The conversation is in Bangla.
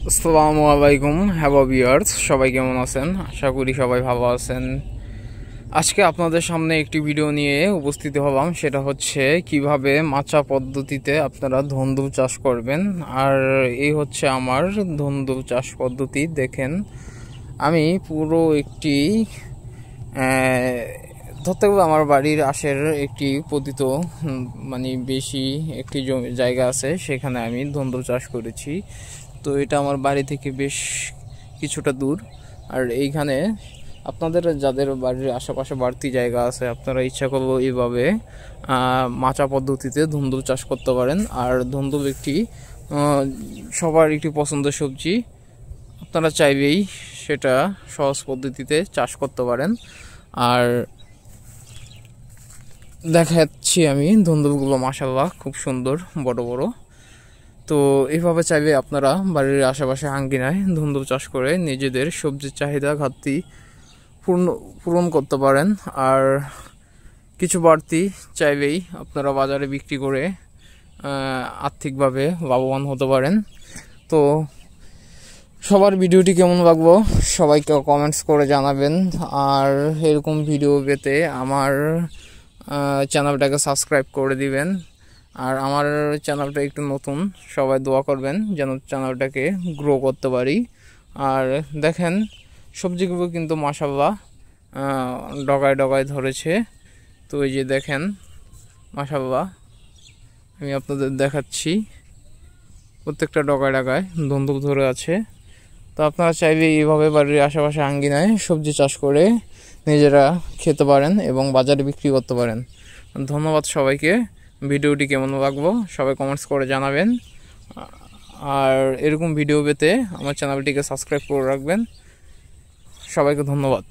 আসসালামু আলাইকুম হ্যালো ভিউয়ার্স, সবাই কেমন আছেন? আশা করি সবাই ভালো আছেন। আজকে আপনাদের সামনে একটি ভিডিও নিয়ে উপস্থিত হলাম। সেটা হচ্ছে কিভাবে মাচা পদ্ধতিতে আপনারা ধুন্দুল চাষ করবেন। আর এই হচ্ছে আমার ধুন্দুল চাষ পদ্ধতি। দেখেন, আমি পুরো একটি ধরতে গেলে আমার বাড়ির আশের একটি পতিত মানে বেশি একটি জায়গা আছে, সেখানে আমি ধুন্দুল চাষ করেছি। তো এটা আমার বাড়ি থেকে বেশ কিছুটা দূর। আর এইখানে আপনাদের যাদের বাড়ির আশেপাশে বাড়তি জায়গা আছে, আপনারা ইচ্ছা করলে এইভাবে মাচা পদ্ধতিতে ধুন্দুল চাষ করতে পারেন। আর ধুন্দুল একটি সবার একটি পছন্দের সবজি। আপনারা চাইবেই সেটা সহজ পদ্ধতিতে চাষ করতে পারেন। আর দেখাচ্ছি আমি ধুন্দুলগুলো, মাশাআল্লাহ খুব সুন্দর বড় বড়। তো এইভাবে চাইলে আপনারা বাড়ির আশেপাশে আঙ্গিনায় ধুন্দুল চাষ করে নিজেদের সবজির চাহিদা ঘাটতি পূরণ করতে পারেন। আর কিছু বাড়তি চাইলেই আপনারা বাজারে বিক্রি করে আর্থিকভাবে লাভবান হতে পারেন। তো সবার ভিডিওটি কেমন লাগলো সবাইকে কমেন্টস করে জানাবেন। আর এরকম ভিডিও পেতে আমার চ্যানেলটাকে সাবস্ক্রাইব করে দিবেন। আর আমার চ্যানেলটা একটু নতুন, সবাই দোয়া করবেন যেন চ্যানেলটাকে গ্রো করতে পারি। আর দেখেন, সবজিগুলো কিন্তু মাশাআল্লাহ ডগায় ডগায় ধরেছে। তো এই যে দেখেন, মাশাআল্লাহ আমি আপনাদের দেখাচ্ছি, প্রত্যেকটা ডগায় ডগায় ধুন্দুল ধরে আছে। তো আপনারা চাইলে এইভাবে বাড়ির আশেপাশে আঙ্গিনায় সবজি চাষ করে নিজেরা খেতে পারেন এবং বাজারে বিক্রি করতে পারেন। ধন্যবাদ সবাইকে। ভিডিওটি কেমন লাগলো সবাই কমেন্টস করে জানাবেন। আর এরকম ভিডিও পেতে আমার চ্যানেলটিকে সাবস্ক্রাইব করে রাখবেন। সবাইকে ধন্যবাদ।